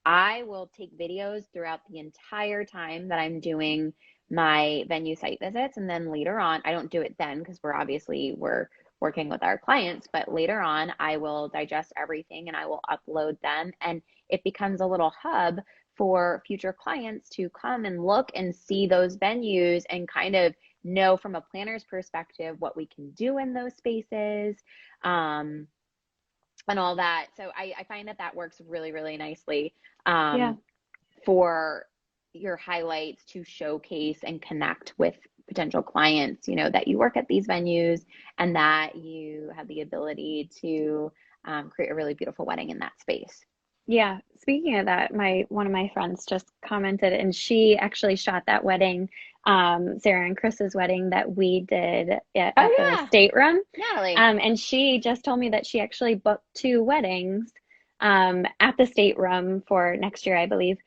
I will take videos throughout the entire time that I'm doing my venue site visits. And then later on, I don't do it then because we're working with our clients, but later on, I will digest everything and I will upload them. And it becomes a little hub for future clients to come and look and see those venues and kind of know from a planner's perspective what we can do in those spaces. Um, and all that. So I find that that works really, really nicely Yeah. um, for your highlights to showcase and connect with potential clients, you know, that you work at these venues and that you have the ability to create a really beautiful wedding in that space. Yeah, speaking of that, my one of my friends just commented, and she actually shot that wedding, Sarah and Chris's wedding that we did at Oh the yeah, stateroom. Natalie. And she just told me that she actually booked two weddings at the stateroom for next year, I believe,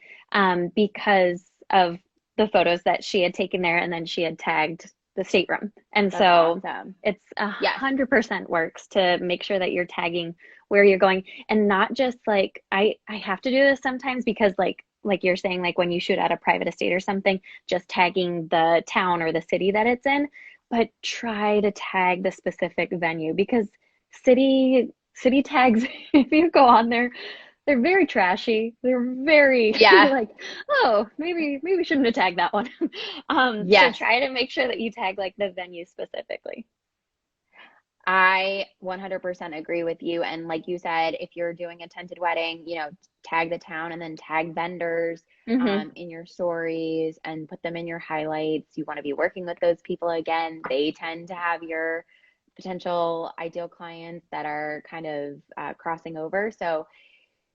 because of the photos that she had taken there, and then she had tagged the stateroom. And That's so awesome. it's a Yes. 100% works to make sure that you're tagging where you're going and not just like I have to do this sometimes because like you're saying like when you shoot at a private estate or something just tagging the town or the city that it's in, but try to tag the specific venue because city tags if you go on there they're very trashy, they're very you're Yeah. like oh maybe we shouldn't have tagged that one. So Yes. try to make sure that you tag like the venue specifically. I 100% agree with you. And like you said, if you're doing a tented wedding, you know, tag the town and then tag vendors Hmm. in your stories and put them in your highlights. You want to be working with those people again. They tend to have your potential ideal clients that are kind of crossing over. So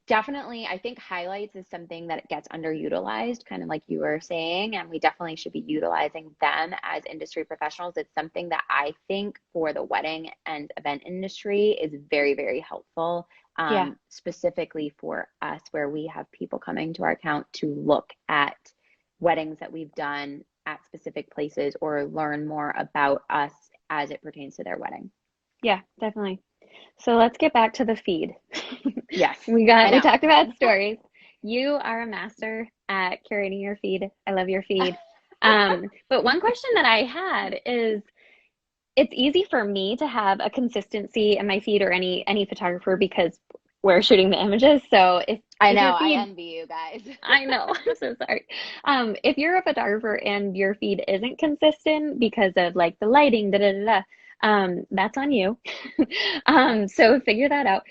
definitely, I think highlights is something that gets underutilized, kind of like you were saying, and we definitely should be utilizing them as industry professionals. It's something that I think for the wedding and event industry is very, very helpful, Yeah. specifically for us, where we have people coming to our account to look at weddings that we've done at specific places or learn more about us as it pertains to their wedding. Yeah, definitely. So let's get back to the feed. Yes, I We know. talked about stories. You are a master at curating your feed. I love your feed. But one question that I had is it's easy for me to have a consistency in my feed or any photographer because we're shooting the images. So I if know. your I feed envy you guys. I know, I'm so sorry. If you're a photographer and your feed isn't consistent because of like the lighting, da da da da, that's on you. So figure that out.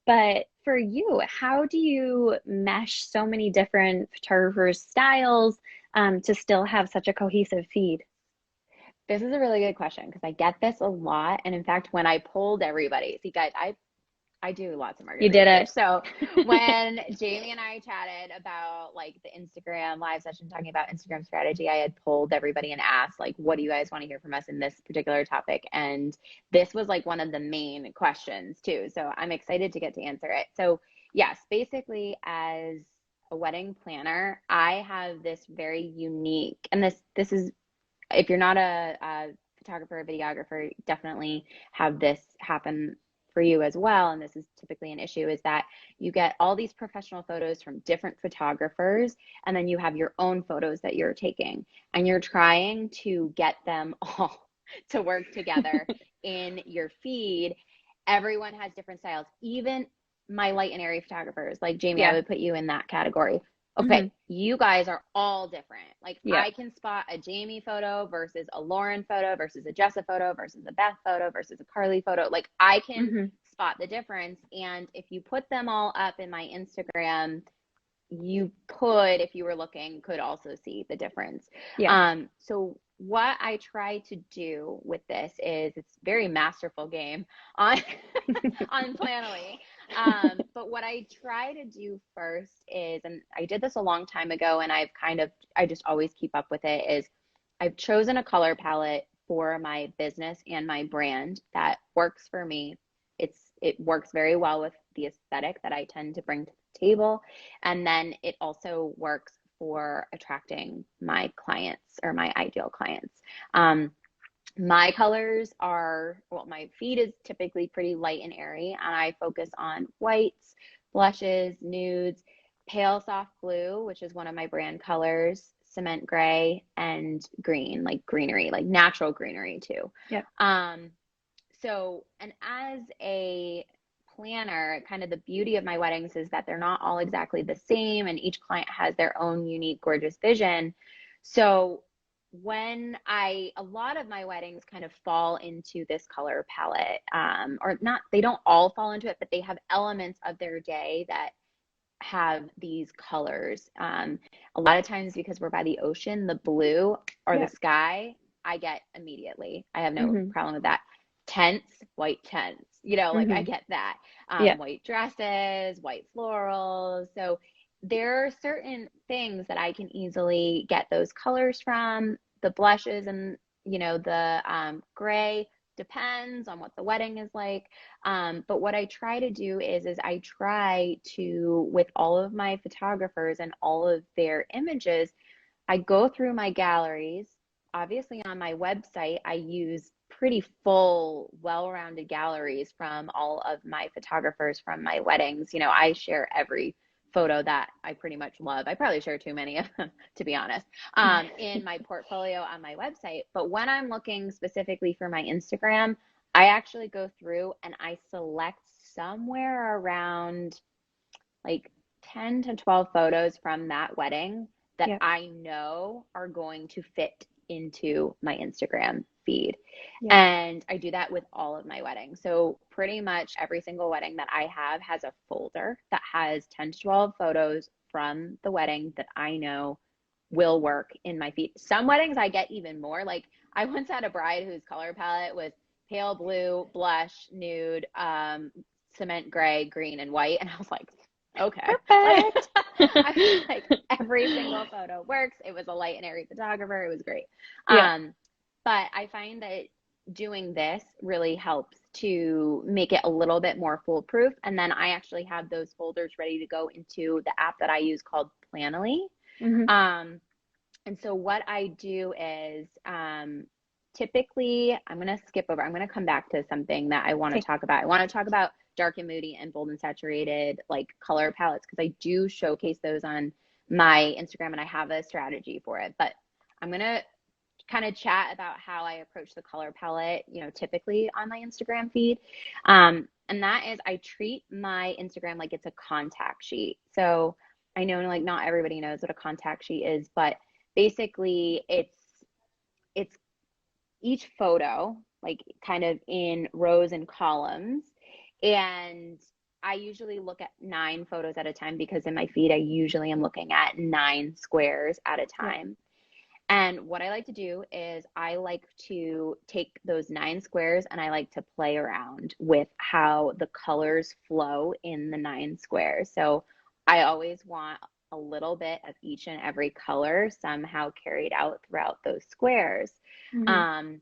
But for you, how do you mesh so many different photographers' styles, to still have such a cohesive feed? This is a really good question because I get this a lot. And in fact, when I polled everybody, see, guys, I do lots of market You did research. it. So when Jamie and I chatted about like the Instagram live session, talking about Instagram strategy, I had polled everybody and asked like, what do you guys want to hear from us in this particular topic? And this was like one of the main questions too. So I'm excited to get to answer it. So yes, basically as a wedding planner, I have this very unique, and this is if you're not a photographer or videographer, definitely have this happen for you as well. And this is typically an issue is that you get all these professional photos from different photographers, and then you have your own photos that you're taking, and you're trying to get them all to work together in your feed. Everyone has different styles, even my light and airy photographers like Jamie. I Yeah. would put you in that category. Hmm. Okay, you guys are all different. Like Yeah. I can spot a Jamie photo versus a Lauren photo versus a Jessa photo versus a Beth photo versus a Carly photo. Like I can Hmm. spot the difference. And if you put them all up in my Instagram, you could, if you were looking, could also see the difference. Yeah. So what I try to do with this is it's very masterful game on on Planoly. But what I try to do first is, and I did this a long time ago, and I just always keep up with it, is I've chosen a color palette for my business and my brand that works for me. It works very well with the aesthetic that I tend to bring to the table. And then it also works for attracting my clients or my ideal clients. Um, my colors are, well, my feed is typically pretty light and airy, and I focus on whites, blushes, nudes. pale soft blue, which is one of my brand colors, cement gray, and green, like greenery, like natural greenery too. Yep. Um, so, and as a planner, kind of the beauty of my weddings is that they're not all exactly the same, and each client has their own unique, gorgeous vision. So, a lot of my weddings kind of fall into this color palette, or not, they don't all fall into it, but they have elements of their day that have these colors. A lot of times because we're by the ocean, the blue or the Yep. sky, I get immediately. I have no Mhm. problem with that. Tents, white tents, you know, like I Mhm. get that. Yep. White dresses, white florals. So there are certain things that I can easily get those colors from. The blushes and, the gray depends on what the wedding is like. But what I try to do is I try to, with all of my photographers and all of their images, I go through my galleries. Obviously, on my website, I use pretty full, well-rounded galleries from all of my photographers from my weddings. I share every photo that I pretty much love. I probably share too many of them, to be honest, in my portfolio on my website. But when I'm looking specifically for my Instagram, I actually go through and I select somewhere around like 10 to 12 photos from that wedding that Yep. I know are going to fit into my Instagram feed. Yep. And I do that with all of my weddings. So pretty much every single wedding that I have has a folder that has 10 to 12 photos from the wedding that I know will work in my feed. Some weddings I get even more. Like I once had a bride whose color palette was pale blue, blush, nude, cement gray, green, and white. And I was like, okay. Like Perfect. I was like, every single photo works. It was a light and airy photographer. It was great. Yeah. But I find that doing this really helps to make it a little bit more foolproof. And then I actually have those folders ready to go into the app that I use called Planoly. Mhm. Um, and so what I do is typically I'm going to skip over. I'm going to come back to something that I want to Okay. talk about. I want to talk about dark and moody and bold and saturated like color palettes because I do showcase those on my Instagram and I have a strategy for it. But I'm going to kind of chat about how I approach the color palette, typically on my Instagram feed. And that is I treat my Instagram like it's a contact sheet. So I know like not everybody knows what a contact sheet is, but basically it's each photo like kind of in rows and columns, and I usually look at 9 photos at a time because in my feed I usually am looking at 9 squares at a Yep. time. And what I like to do is I like to take those 9 squares and I like to play around with how the colors flow in the 9 squares. So I always want a little bit of each and every color somehow carried out throughout those squares. Mhm. Um,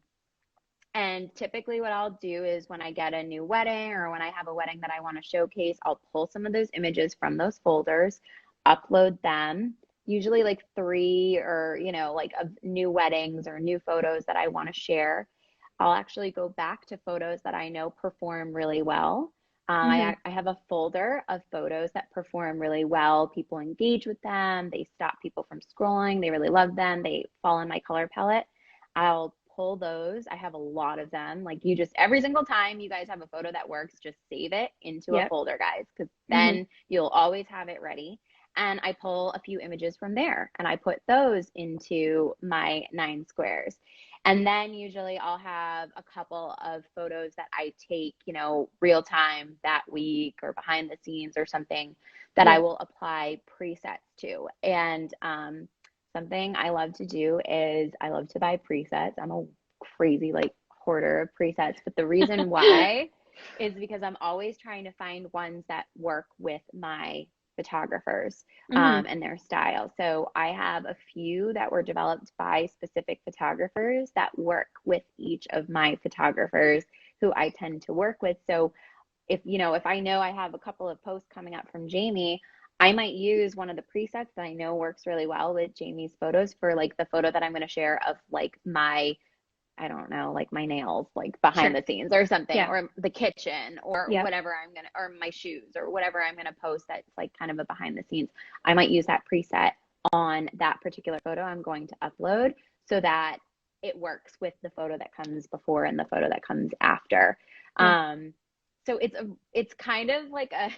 and typically, what I'll do is when I get a new wedding or when I have a wedding that I want to showcase, I'll pull some of those images from those folders, upload them, usually like three or, like of new weddings or new photos that I want to share. I'll actually go back to photos that I know perform really well. Mhm. I have a folder of photos that perform really well. People engage with them, they stop people from scrolling, they really love them, they fall in my color palette. I'll pull those. I have a lot of them. Like you just every single time you guys have a photo that works, just save it into a Yep. folder, guys, because Mhm. then you'll always have it ready. And I pull a few images from there and I put those into my 9 squares. And then usually I'll have a couple of photos that I take, real time that week or behind the scenes or something that I Yep. will apply presets to. And something I love to do is I love to buy presets. I'm a crazy like hoarder of presets, but the reason why is because I'm always trying to find ones that work with my photographers Mhm. and their style. So I have a few that were developed by specific photographers that work with each of my photographers who I tend to work with. So if I know I have a couple of posts coming up from Jamie, I might use one of the presets that I know works really well with Jamie's photos for like the photo that I'm going to share of like my I don't know, like my nails, like behind Sure. the scenes or something, Yeah. or the kitchen or Yep. whatever or my shoes or whatever I'm going to post that's like kind of a behind the scenes. I might use that preset on that particular photo I'm going to upload so that it works with the photo that comes before and the photo that comes after. Yeah. So it's kind of like a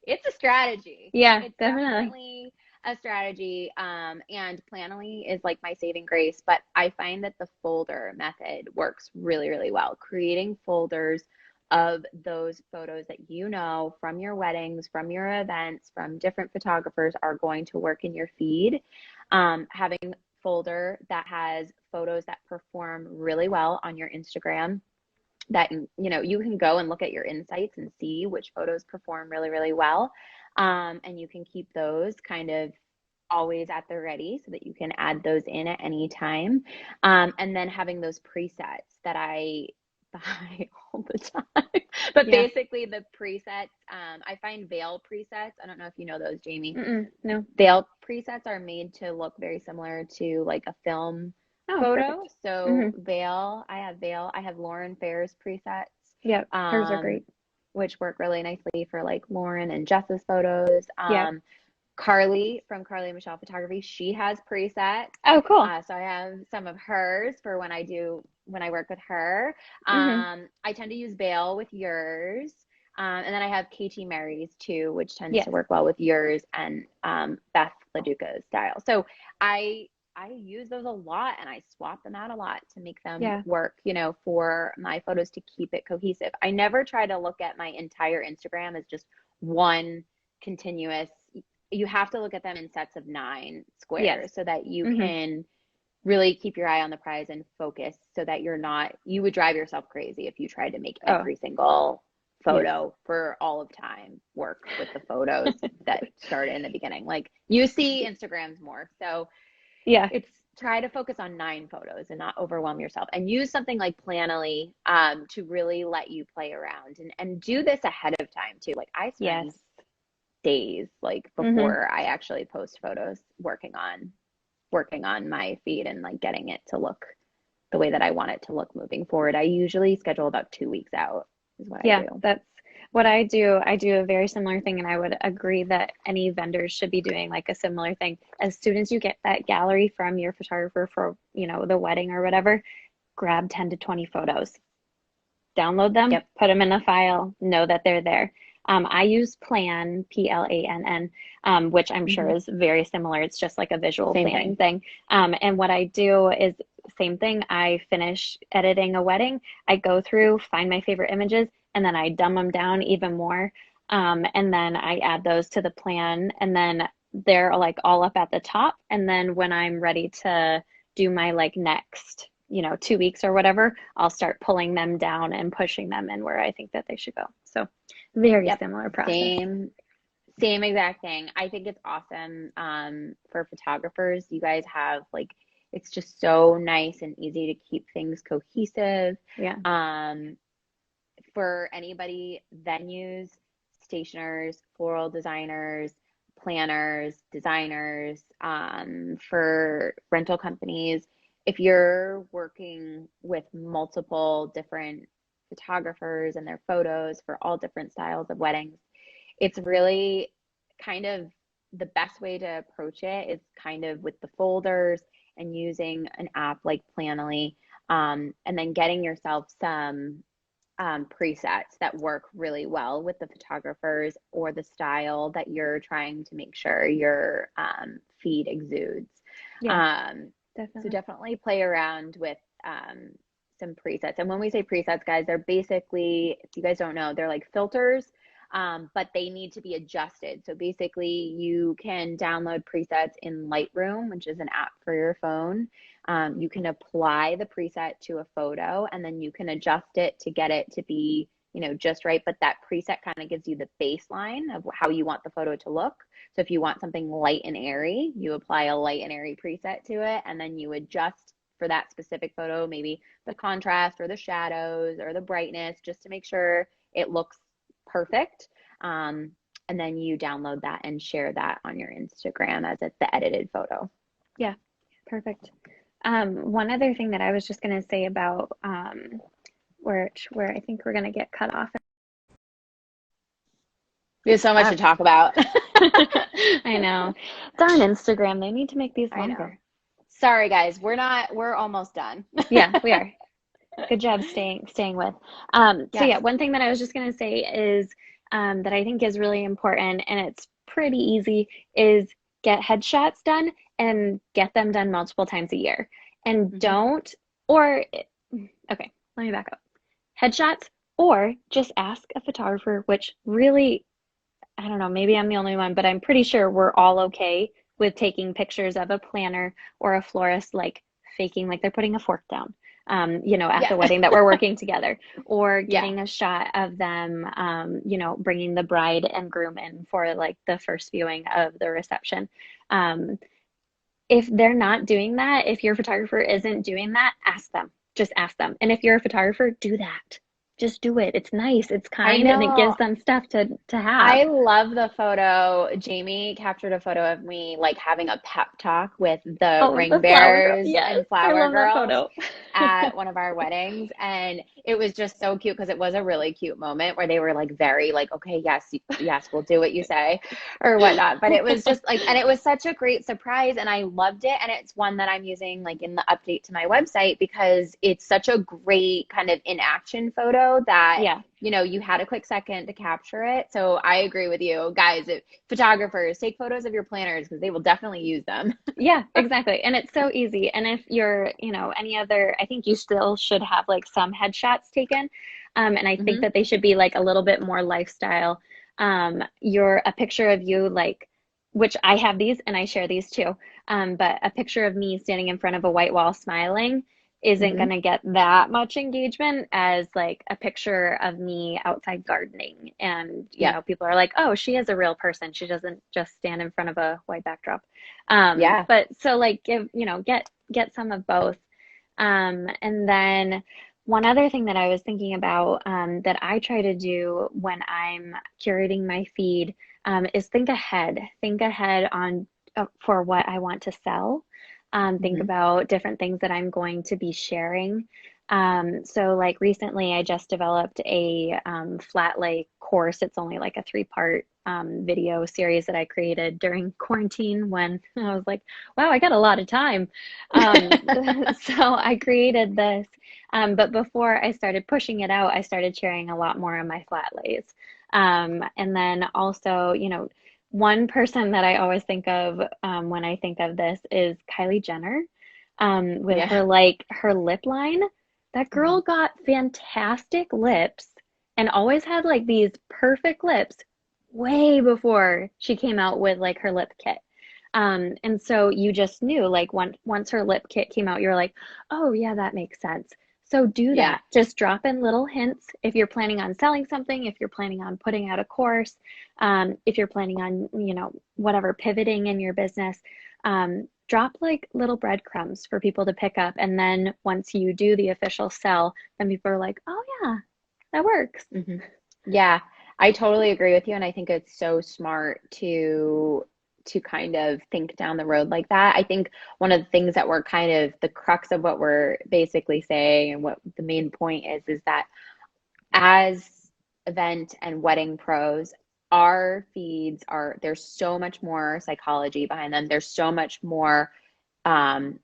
it's a strategy. Yeah, It's definitely. definitely a strategy. And Planoly is like my saving grace, but I find that the folder method works really, really well. Creating folders of those photos that you know from your weddings, from your events, from different photographers are going to work in your feed. Having folder that has photos that perform really well on your Instagram that you can go and look at your insights and see which photos perform really, really well. And you can keep those kind of always at the ready so that you can add those in at any time. And then having those presets that I buy all the time. But Yeah. basically the presets, I find Veil presets. I don't know if you know those, Jamie. Mm-mm. No. Veil presets are made to look very similar to like a film Oh, photo. perfect. So Mm-hmm. Veil, I have Lauren Fair's presets, Yep. Hers are um, great. which work really nicely for like Lauren and Jess's photos. Yep. Carly from Carly Michelle Photography, she has presets. Oh, cool. So I have some of hers for when I work with her. Mm-hmm. I tend to use Veil with yours. And then I have KT Mary's too, which tends to Yes. work well with yours and Beth LaDuca's style. So I I use those a lot and I swap them out a lot to make them Yeah. work, for my photos to keep it cohesive. I never try to look at my entire Instagram as just one continuous. You have to look at them in sets of 9 squares Yes. so that you Mm-hmm. can really keep your eye on the prize and focus so that you would drive yourself crazy if you tried to make Oh, every single yes. photo for all of time work with the photos that started in the beginning. Like you see Instagrams more. So Yeah. it's try to focus on 9 photos and not overwhelm yourself and use something like Planoly to really let you play around and do this ahead of time too. Like I spend Yes. days like Mm-hmm. before I actually post photos working on my feed and like getting it to look the way that I want it to look moving forward. I usually schedule about 2 weeks out is what I Yeah, do. that's what I do. I do a very similar thing, and I would agree that any vendors should be doing like a similar thing. As soon as you get that gallery from your photographer for, the wedding or whatever, grab 10 to 20 photos, download them, Yep. put them in a file, know that they're there. I use Plan, Plann, which I'm sure Hmm. is very similar. It's just like a visual Same planning thing. thing. And what I do is same thing. I finish editing a wedding. I go through, find my favorite images, and then I dumb them down even more. And then I add those to the plan, and then they're like all up at the top. And then when I'm ready to do my like next 2 weeks or whatever, I'll start pulling them down and pushing them in where I think that they should go. So very Yep. similar process. Same exact thing. I think it's awesome for photographers. You guys have like, it's just so nice and easy to keep things cohesive. Yeah. Um, for anybody, venues, stationers, floral designers, planners, designers, for rental companies, if you're working with multiple different photographers and their photos for all different styles of weddings, it's really kind of the best way to approach it is kind of with the folders and using an app like Planoly, and then getting yourself some presets that work really well with the photographers or the style that you're trying to make sure your feed exudes. Yeah, Um, so definitely. definitely play around with some presets. And when we say presets, guys, they're basically, if you guys don't know, they're like filters, but they need to be adjusted. So basically, you can download presets in Lightroom, which is an app for your phone. You can apply the preset to a photo and then you can adjust it to get it to be, just right. But that preset kind of gives you the baseline of how you want the photo to look. So if you want something light and airy, you apply a light and airy preset to it and then you adjust for that specific photo, maybe the contrast or the shadows or the brightness, just to make sure it looks perfect. Um, and then you download that and share that on your Instagram as the edited photo. Yeah, perfect. One other thing that I was just going to say about where I think we're going to get cut off. We have so much to Um, talk about. I know. Darn Instagram, they need to make these I know. longer. Sorry, guys. We're almost done. Yeah, we are. Good job staying with. So Yes. yeah, one thing that I was just gonna say is that I think is really important, and it's pretty easy, is get headshots done and get them done multiple times a year. And Hmm. don't, or okay, let me back up. Headshots, or just ask a photographer, which really, I don't know, maybe I'm the only one, but I'm pretty sure we're all okay with taking pictures of a planner or a florist like faking like they're putting a fork down, at Yeah. the wedding that we're working together, or Yeah. getting a shot of them, bringing the bride and groom in for like the first viewing of the reception. Um, if they're not doing that, if your photographer isn't doing that, ask them. Just ask them. And if you're a photographer, do that. Just do it. It's nice, it's I kind, and it gives know. them stuff to have. I love the photo. Jamie captured a photo of me like having a pep talk with the Oh, ring the flower girl. bears Yes, and I flower love that girls photo. at one of our weddings. And it was just so cute because it was a really cute moment where they were like very like, okay, yes, yes, we'll do what you say or whatnot. But it was just like, and it was such a great surprise and I loved it. And it's one that I'm using like in the update to my website because it's such a great kind of in action photo that Yeah, you had a quick second to capture it. So I agree with you. Guys, photographers, take photos of your planners because they will definitely use them. yeah, exactly. And it's so easy. And if you're, any other, I think you still should have like some headshots taken. And I think Hmm. that they should be like a little bit more lifestyle. You're a picture of you, like, which I have these and I share these too. But a picture of me standing in front of a white wall smiling isn't Hmm. going to get that much engagement as like a picture of me outside gardening. And, Yep. people are like, oh, she is a real person. She doesn't just stand in front of a white backdrop. Yeah. But so like get some of both. And then one other thing that I was thinking about that I try to do when I'm curating my feed is think ahead. Think ahead on for what I want to sell. Think Hmm. about different things that I'm going to be sharing. So like recently, I just developed a flat lay course. It's only like a three-part video series that I created during quarantine when I was like, wow, I got a lot of time. Um, so I created this. But before I started pushing it out, I started sharing a lot more on my flat lays. And then also, one person that I always think of when I think of this is Kylie Jenner with Yeah. her lip line. That Hmm. girl got fantastic lips and always had like these perfect lips way before she came out with like her lip kit. And so you just knew like once her lip kit came out, you're like, oh yeah, that makes sense. So do Yeah. that. Just drop in little hints if you're planning on selling something, if you're planning on putting out a course, if you're planning on, whatever, pivoting in your business. Drop like little breadcrumbs for people to pick up. And then once you do the official sell, then people are like, oh yeah, that works. Hmm. Yeah. I totally agree with you. And I think it's so smart to kind of think down the road like that. I think one of the things that we're kind of the crux of what we're basically saying and what the main point is that as event and wedding pros, our feeds are there's so much more psychology behind them. There's so much more um,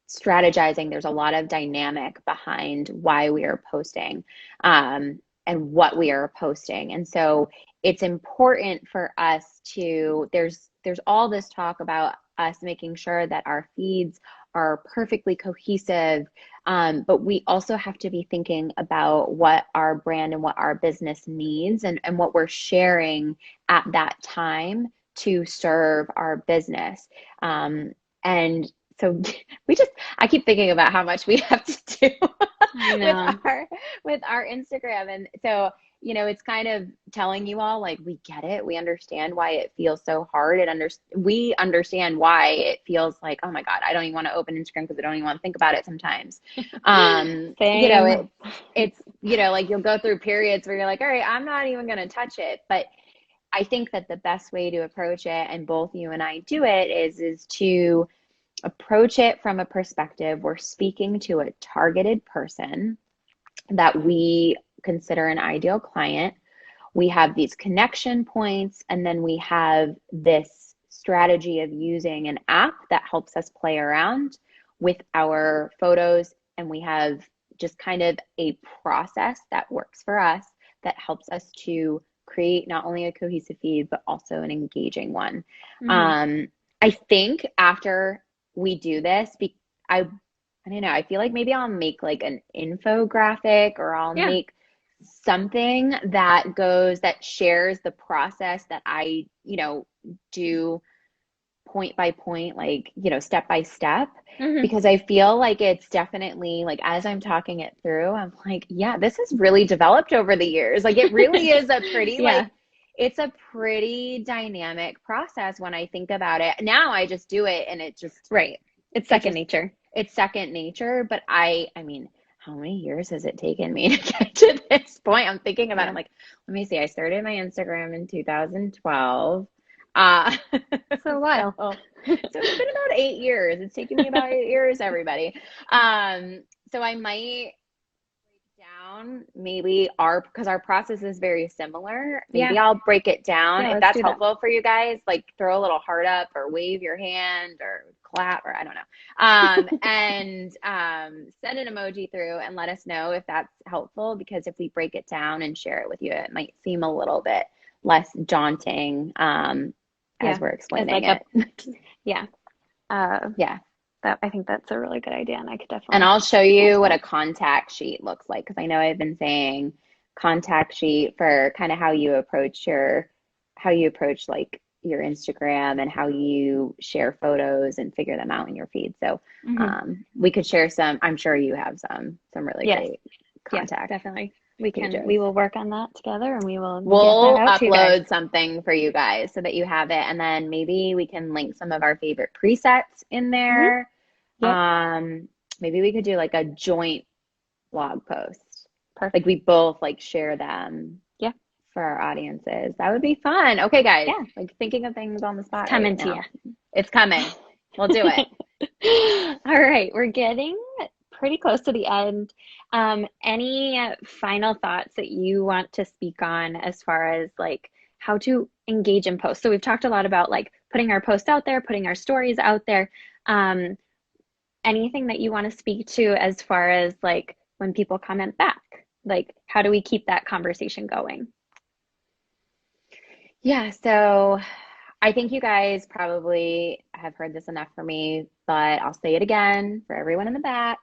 strategizing. There's a lot of dynamic behind why we are posting and what we are posting. And so it's important for us to there's all this talk about us making sure that our feeds are perfectly cohesive, but we also have to be thinking about what our brand and what our business needs and what we're sharing at that time to serve our business. And so we just I keep thinking about how much we have to do I with know. our Instagram. And so, it's kind of telling you all like we get it. We understand why it feels so hard. We understand why it feels like, oh my God, I don't even want to open Instagram because I don't even want to think about it sometimes. Same. It's like you'll go through periods where you're like, all right, I'm not even gonna touch it. But I think that the best way to approach it, and both you and I do it, is to approach it from a perspective we're speaking to a targeted person that we consider an ideal client. We have these connection points, and then we have this strategy of using an app that helps us play around with our photos. And we have just kind of a process that works for us that helps us to create not only a cohesive feed, but also an engaging one. Mm-hmm. I think after we do this, I don't know, I feel like maybe I'll make like an infographic, or I'll Yeah. make something that shares the process that I, do point by point, like, step by step, Mm-hmm. because I feel like it's definitely like, as I'm talking it through, I'm like, yeah, this has really developed over the years. Like, it really is a pretty, Yeah. like, it's a pretty dynamic process when I think about it. Now I just do it, and Right. It's it second just, nature. it's second nature. But I mean, how many years has it taken me to get to this point? I'm thinking about it. I'm Yeah. like, let me see. I started my Instagram in 2012. Uh, So a so, while. so it's been about 8 years. It's taken me about 8 years, everybody. So I might down maybe because our process is very similar. Yeah. Maybe I'll break it down. Yeah, If let's that's do that. helpful for you guys, like throw a little heart up, or wave your hand, or clap, or I don't know. And send an emoji through and let us know if that's helpful, because if we break it down and share it with you, it might seem a little bit less daunting, as Yeah. we're As explaining like a, it. yeah. Uh, Yeah. that I think that's a really good idea, and I could And definitely I'll show watch you what that. a contact sheet looks like, because I know I've been saying contact sheet for kind of how you approach like your Instagram, and how you share photos and figure them out in your feed. So Hmm. we could share some. I'm sure you have some really Yes. great Yeah, contact definitely. pages. We will work on that together, and we will get that We'll out to you guys. upload something for you guys so that you have it, and then maybe we can link some of our favorite presets in Hmm. there. Yep. Um, Maybe we could do like a joint blog post. Like, Perfect. we both like share them Yeah. for our audiences. That would be fun. Okay, guys, Yeah. like thinking of things on the It's spot right coming to you. now. It's coming. We'll do it. All right, we're getting pretty close to the end. Any final thoughts that you want to speak on as far as like how to engage in posts? So we've talked a lot about like putting our posts out there, putting our stories out there. Um, Anything that you want to speak to as far as like when people comment back? Like, how do we keep that conversation going? Yeah, so I think you guys probably have heard this enough for me, but I'll say it again for everyone in the back.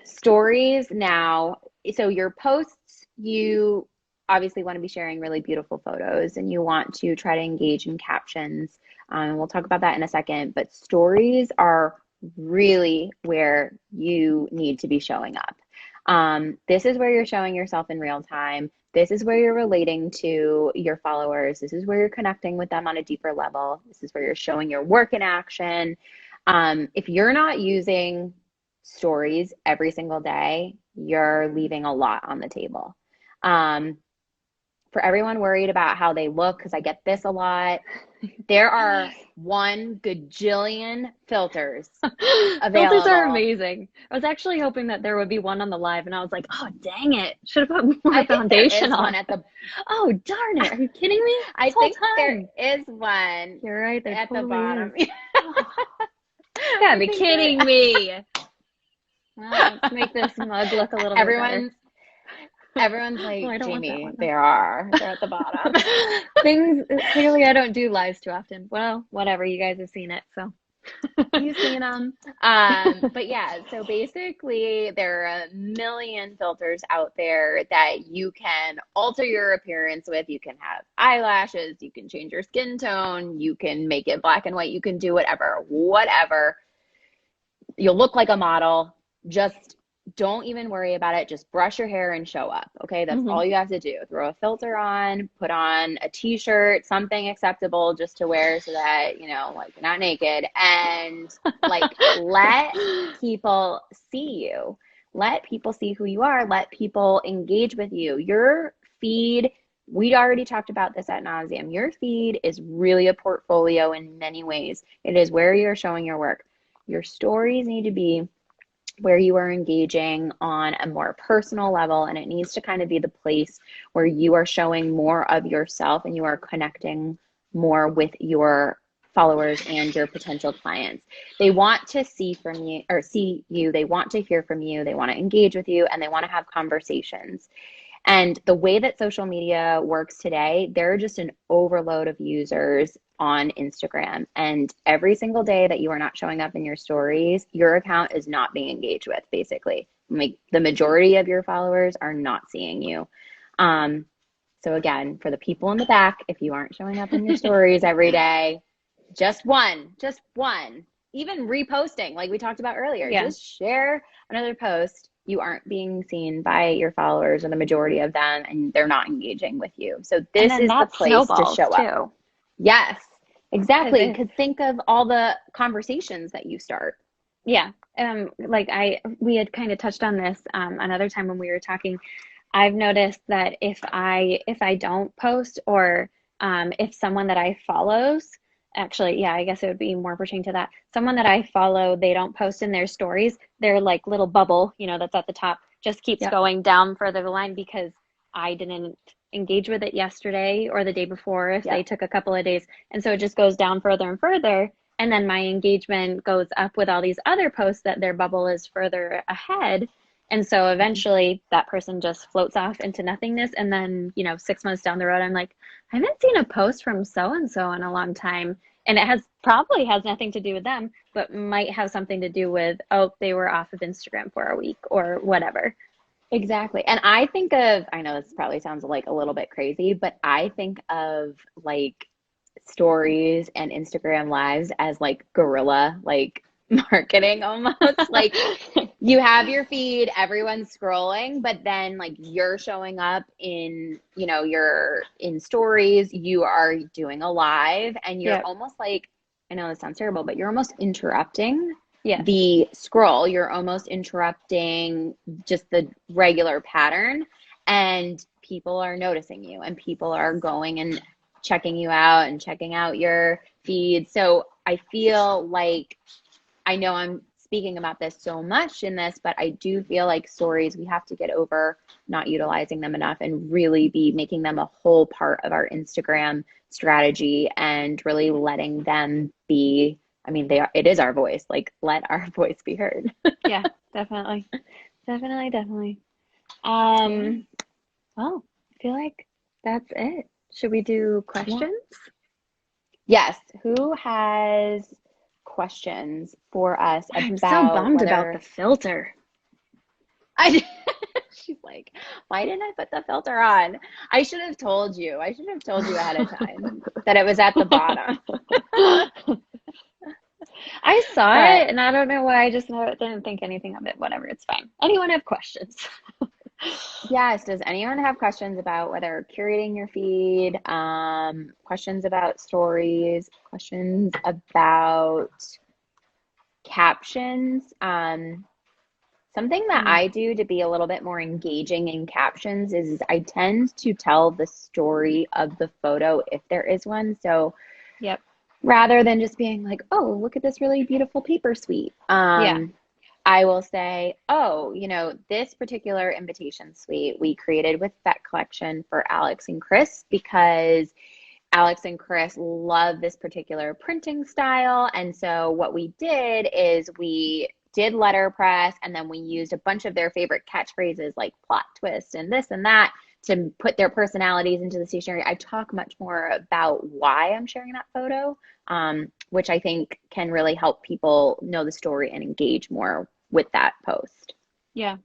Stories now, so your posts, you obviously want to be sharing really beautiful photos, and you want to try to engage in captions. We'll talk about that in a second, but stories are really where you need to be showing up. This is where you're showing yourself in real time. This is where you're relating to your followers. This is where you're connecting with them on a deeper level. This is where you're showing your work in action. If you're not using stories every single day, you're leaving a lot on the table. Um, for everyone worried about how they look, because I get this a lot, there are 1 gajillion filters Filters are available. amazing. I was actually hoping that there would be one on the live, and I was like, oh, dang it. Should have put more I think there foundation is one on. at the Oh, darn it. Are you kidding me? I This whole think there time. is one You're right, there at the totally is. bottom. Oh, you gotta I be think there kidding me. Well, let's make this mug look a little bit better. everyone's everyone's Oh, I like, don't want that Jamie, one though. they're at the bottom. Things, clearly I don't do lives too often. Well, whatever, you guys have seen it, so. You've seen them. But yeah, so basically there are a million filters out there that you can alter your appearance with. You can have eyelashes, you can change your skin tone, you can make it black and white, you can do whatever. You'll look like a model. Just don't even worry about it. Just brush your hair and show up. Okay. That's Hmm. all you have to do. Throw a filter on, put on a t-shirt, something acceptable just to wear so that, like, you're not naked, and like let people see you. Let people see who you are. Let people engage with you. Your feed, we already talked about this at nauseam. Your feed is really a portfolio in many ways. It is where you're showing your work. Your stories need to be where you are engaging on a more personal level, and it needs to kind of be the place where you are showing more of yourself and you are connecting more with your followers and your potential clients. They want to see from you or see you, they want to hear from you, they want to engage with you, and they want to have conversations. And the way that social media works today, there are just an overload of users on Instagram. And every single day that you are not showing up in your stories, your account is not being engaged with, basically. Like the majority of your followers are not seeing you. So again, for the people in the back, if you aren't showing up in your stories every day, just one, even reposting, like we talked about earlier, Yeah. just share another post. You aren't being seen by your followers or the majority of them, and they're not engaging with you. So And this then is the that place to snowballs show up. too. Yes, Because exactly. if Because think of all the conversations that you start. Yeah. Like we had kind of touched on this another time when we were talking. I've noticed that if I don't post or if someone that I follows, actually, yeah, I guess it would be more pertaining to that. Someone that I follow, they don't post in their stories. Their like little bubble, that's at the top, just keeps Yep. going down further the line because I didn't engage with it yesterday or the day before if they Yep. took a couple of days. And so it just goes down further and further. And then my engagement goes up with all these other posts that their bubble is further ahead. And so eventually that person just floats off into nothingness. And then, 6 months down the road, I'm like, I haven't seen a post from so and so in a long time. And it probably has nothing to do with them, but might have something to do with, oh, they were off of Instagram for a week or whatever. Exactly. And I know this probably sounds like a little bit crazy, but I think of like stories and Instagram lives as like guerrilla, like marketing almost. Like you have your feed, everyone's scrolling, but then like you're showing up in, you're in stories, you are doing a live, and you're Yep. almost like, I know this sounds terrible, but you're almost interrupting Yes. the scroll. You're almost interrupting just the regular pattern, and people are noticing you, and people are going and checking you out and checking out your feed. So I feel like, I know I'm speaking about this so much in this, but I do feel like stories, we have to get over not utilizing them enough and really be making them a whole part of our Instagram strategy and really letting them be. I mean, it is our voice. Like, let our voice be heard. Yeah, definitely. Definitely, definitely. Yeah. Well, I feel like that's it. Should we do Yeah. questions? Yes. Who has questions for us I'm so about bummed about the whether filter. I she's like, why didn't I put the filter on? I should have told you. I should have told you ahead of time that it was at the bottom. I saw But it and I don't know why I just didn't think anything of it. Whatever, it's fine. Anyone have questions? yes, does anyone have questions about whether curating your feed, questions about stories, questions about captions? Something that Mm, I do to be a little bit more engaging in captions is I tend to tell the story of the photo if there is one. So yep. rather than just being like, oh, look at this really beautiful paper suite, Yeah. I will say, oh, this particular invitation suite we created with Vet Collection for Alex and Chris because Alex and Chris love this particular printing style. And so what we did is we did letterpress, and then we used a bunch of their favorite catchphrases like plot twist and this and that to put their personalities into the stationery. I talk much more about why I'm sharing that photo, which I think can really help people know the story and engage more with that post. Yeah.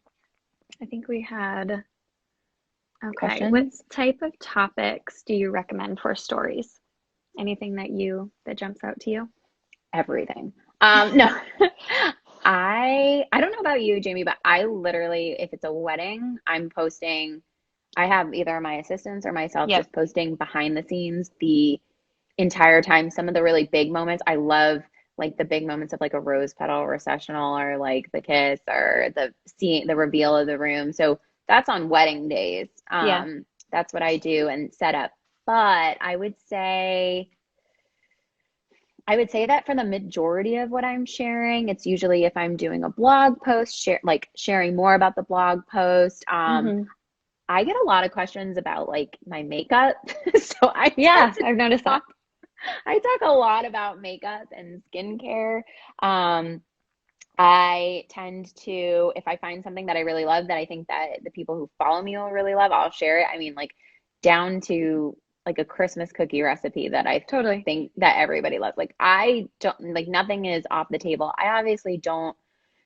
I think we had, okay. What Questions? type of topics do you recommend for stories? Anything that jumps out to you? Everything. No, I don't know about you, Jamie, but I literally, if it's a wedding, I'm posting. I have either my assistants or myself Yep. just posting behind the scenes the entire time. Some of the really big moments, I love like the big moments of like a rose petal recessional or like the kiss or the reveal of the room. So that's on wedding days. Yeah. That's what I do and set up. But I would say I would say that for the majority of what I'm sharing, it's usually if I'm doing a blog post, sharing more about the blog post. Hmm. I get a lot of questions about like my makeup. So Yeah, I've noticed that. talk I talk a lot about makeup and skincare. Um, I tend to, if I find something that I really love that I think that the people who follow me will really love, I'll share it. I mean, like down to like a Christmas cookie recipe that I Totally. think that everybody loves. Like I don't like nothing is off the table. I obviously don't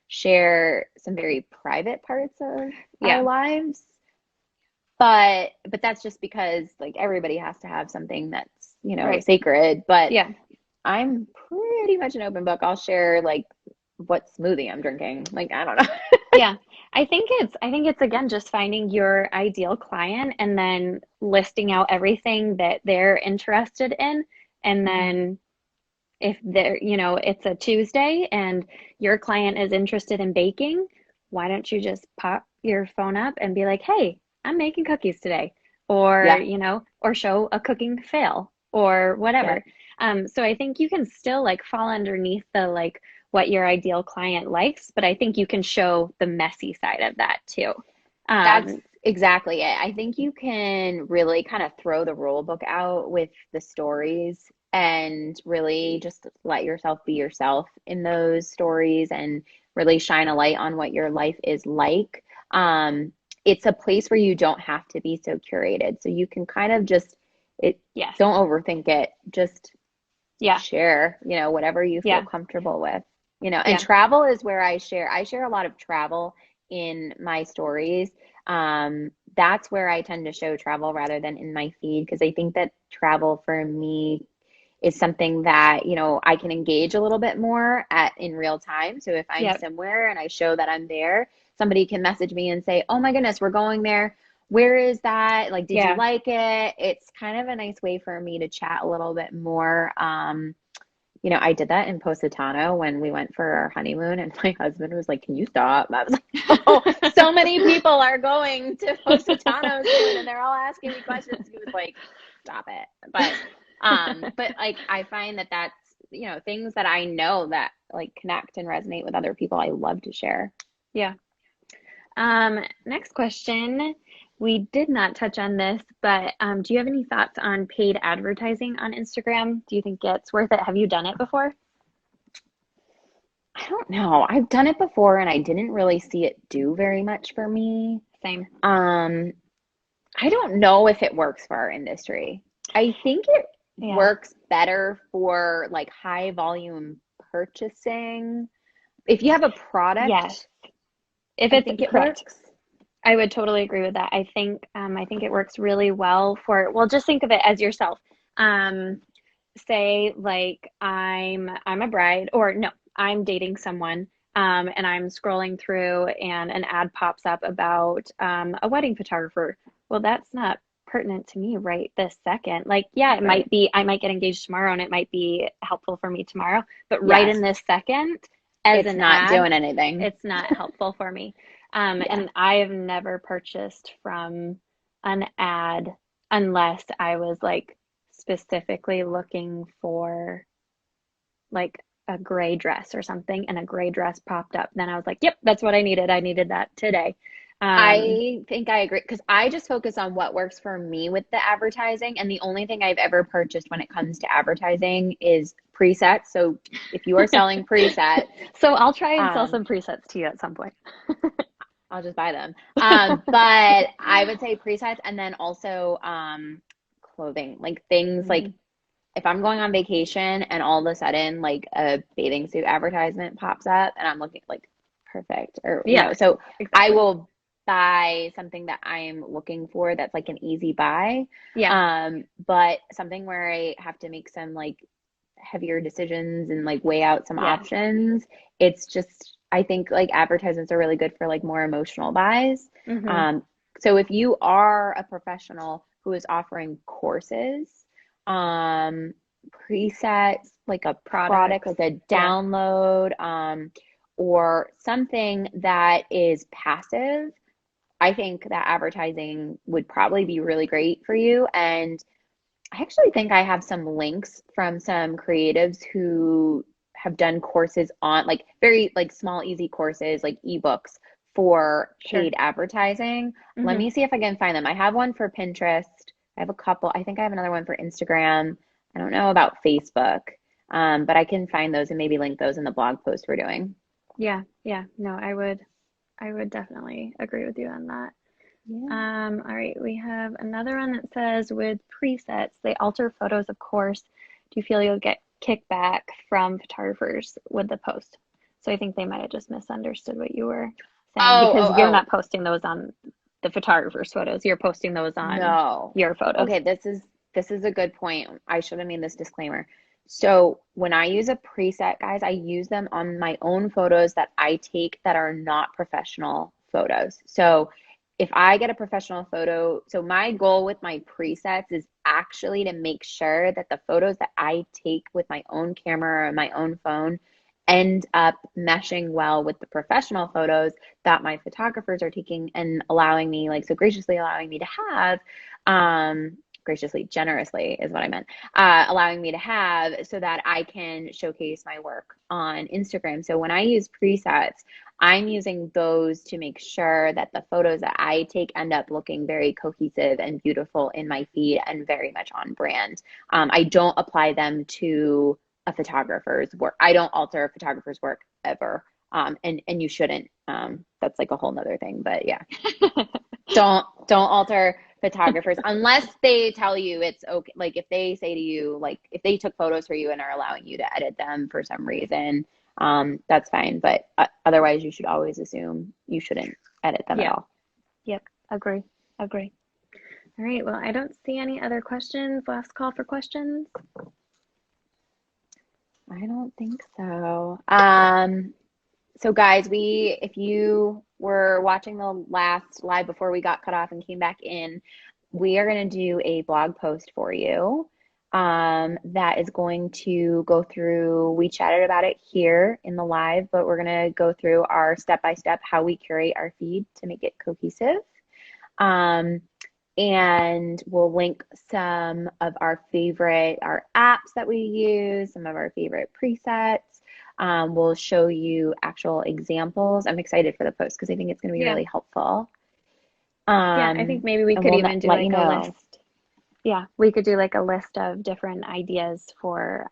share some very private parts of our Yeah, lives, but that's just because like everybody has to have something that's, right. sacred. But Yeah. I'm pretty much an open book. I'll share like what smoothie I'm drinking. Like, I don't know. Yeah. I think it's again just finding your ideal client and then listing out everything that they're interested in. And Mhm. then if it's a Tuesday and your client is interested in baking, why don't you just pop your phone up and be like, "Hey, I'm making cookies today." Or, Yeah. or show a cooking fail or Yeah. whatever. So I think you can still like fall underneath the like what your ideal client likes, but I think you can show the messy side of that too. That's Um, exactly it. I think you can really kind of throw the rule book out with the stories and really just let yourself be yourself in those stories and really shine a light on what your life is like. Um, it's a place where you don't have to be so curated. So you can kind of just it yes. don't overthink it. Just Yeah. share, whatever you feel Yeah. comfortable with, and Yeah. travel is where I share a lot of travel in my stories. That's where I tend to show travel rather than in my feed because I think that travel for me is something that, I can engage a little bit more at in real time. So if I'm Yeah. somewhere and I show that I'm there, somebody can message me and say, "Oh my goodness, we're going there. Where is that? Like, did you Yeah. like it?" It's kind of a nice way for me to chat a little bit more. I did that in Positano when we went for our honeymoon, and my husband was like, "Can you stop?" I was like, "Oh, so many people are going to Positano soon, and they're all asking me questions." He was like, "Stop it." But like I find that that's, things that I know that like connect and resonate with other people, I love to share. Yeah. Next question. We did not touch on this, but do you have any thoughts on paid advertising on Instagram? Do you think it's worth it? Have you done it before? I don't know. I've done it before, and I didn't really see it do very much for me. Same. Um, I don't know if it works for our industry. I think it Yeah. works better for like high volume purchasing. If you have a Yes. product, If I it's think it correct. works. I would totally agree with that. I think it works really well for, well, just think of it as yourself. Um, say like I'm a bride, or no, I'm dating someone, and I'm scrolling through and an ad pops up about a wedding photographer. Well, that's not pertinent to me right this second. Like, yeah, it might Right. be, I might get engaged tomorrow and it might be helpful for me tomorrow, but right Yes. in this second, as It's an not ad, doing anything. it's not helpful for me. Yeah. And I have never purchased from an ad unless I was like specifically looking for like a gray dress or something, and a gray dress popped up. Then I was like, yep, that's what I needed. I needed that today. Um, I think I agree because I just focus on what works for me with the advertising. And the only thing I've ever purchased when it comes to advertising is presets. So if you are selling presets, so I'll try and sell um, some presets to you at some point. I'll just buy them. But I would say presets and then also clothing, like things like Mhm. if I'm going on vacation and all of a sudden like a bathing suit advertisement pops up and I'm looking like perfect or Yeah, so I exactly. will buy something that I'm looking for that's like an easy buy. Yeah, But something where I have to make some like heavier decisions and like weigh out some yes. options. It's just, I think like advertisements are really good for like more emotional buys. Hmm. Um, so if you are a professional who is offering courses, um, presets, like a product, Products. like a Yeah. download, or something that is passive, I think that advertising would probably be really great for you. And I actually think I have some links from some creatives who have done courses on like very like small, easy courses, like ebooks for Sure. paid advertising. Let Hmm. me see if I can find them. I have one for Pinterest. I have a couple. I think I have another one for Instagram. I don't know about Facebook, but I can find those and maybe link those in the blog post we're doing. Yeah, yeah. No, I would definitely agree with you on that. Yeah. All right, we have another one that says with presets, they alter photos, of course. Do you feel you'll get kickback from photographers with the post? So I think they might have just misunderstood what you were saying Oh, because oh, you're oh. not posting those on the photographer's photos. You're posting those on No. your photos. Okay, this is a good point. I should have made this disclaimer. So when I use a preset, guys, I use them on my own photos that I take that are not professional photos. So if I get a professional photo, so my goal with my presets is actually to make sure that the photos that I take with my own camera or my own phone end up meshing well with the professional photos that my photographers are taking and allowing me, like, so graciously allowing me to have, graciously, generously is what I meant, allowing me to have so that I can showcase my work on Instagram. So when I use presets, I'm using those to make sure that the photos that I take end up looking very cohesive and beautiful in my feed and very much on brand. I don't apply them to a photographer's work. I don't alter a photographer's work ever. And you shouldn't. That's like a whole nother thing. But yeah, don't alter photographers unless they tell you it's okay. Like if they say to you, like if they took photos for you and are allowing you to edit them for some reason, that's fine. But otherwise, you should always assume you shouldn't edit them at Yep, all. yep, agree, agree. All right, well, I don't see any other questions. Last call for questions. I don't think so. So guys, if you were watching the last live before we got cut off and came back in, we are going to do a blog post for you that is going to go through, we chatted about it here in the live, but we're going to go through our step-by-step how we curate our feed to make it cohesive. Um, and we'll link some of our apps that we use, some of our favorite presets. We'll show you actual examples. I'm excited for the post because I think it's going to be Yeah, really helpful. yeah, I think maybe we And could we'll even do let you like a know. list. Yeah, we could do like a list of different ideas for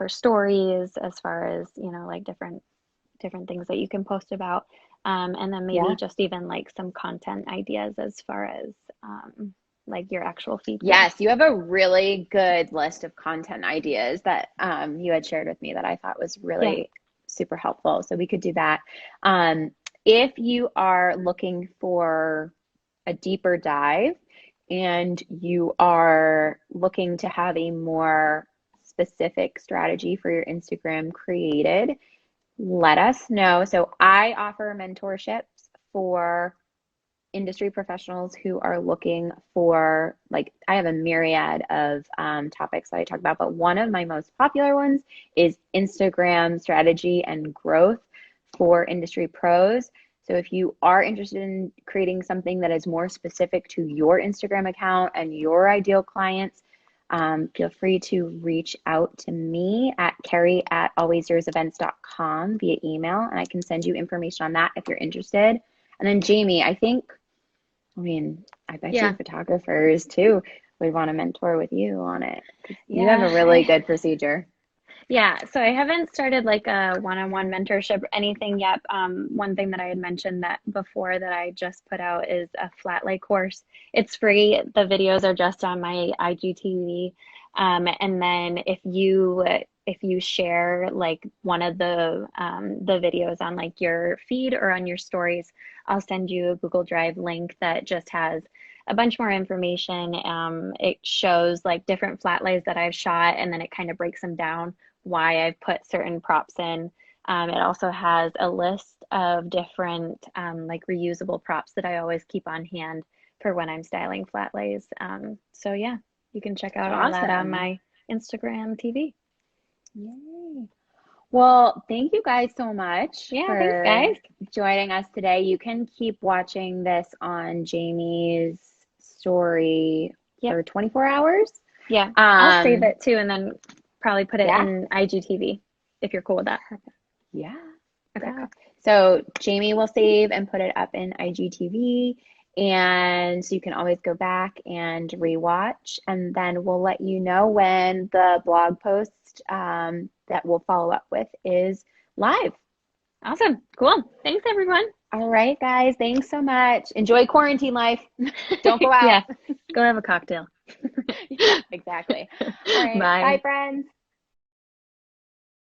stories as far as, like different things that you can post about. And then maybe Yeah. just even like some content ideas as far as like your actual feed goes. Yes, you have a really good list of content ideas that you had shared with me that I thought was Yeah. really super helpful. So we could do that. Um, if you are looking for a deeper dive and you are looking to have a more specific strategy for your Instagram created, let us know. So I offer mentorships for industry professionals who are looking for, like, I have a myriad of topics that I talk about, but one of my most popular ones is Instagram strategy and growth for industry pros. So if you are interested in creating something that is more specific to your Instagram account and your ideal clients, feel free to reach out to me at Kerry at alwaysyoursevents.com via email, and I can send you information on that if you're interested. And then Jamie, I mean, I bet you Yeah. photographers too would want to mentor with you on it because you have Yeah. a really good procedure. Yeah, so I haven't started like a one-on-one mentorship or anything yet. One thing that I had mentioned that before that I just put out is a flat lay course. It's free. The videos are just on my IGTV. And then if you share like one of the videos on like your feed or on your stories, I'll send you a Google Drive link that just has a bunch more information. It shows like different flat lays that I've shot, and then it kind of breaks them down why I've put certain props in. It also has a list of different like reusable props that I always keep on hand for when I'm styling flat lays. So yeah, you can check out all that on Awesome. my Instagram TV. Yay. Well, thank you guys so much Yeah, thanks for guys. joining us today. You can keep watching this on Jamie's story Yep. for 24 hours. Yeah. I'll save Um, it too and then probably put it yeah, in IGTV if you're cool with that. yeah, Okay, yeah. cool. So Jamie will save and put it up in IGTV, and you can always go back and rewatch, and then we'll let you know when the blog post that we'll follow up with is live. Awesome. Cool. Thanks, everyone. All right, guys. Thanks so much. Enjoy quarantine life. Don't go out. Yeah. Go have a cocktail. Yeah, exactly. All right. Bye, Bye. friends.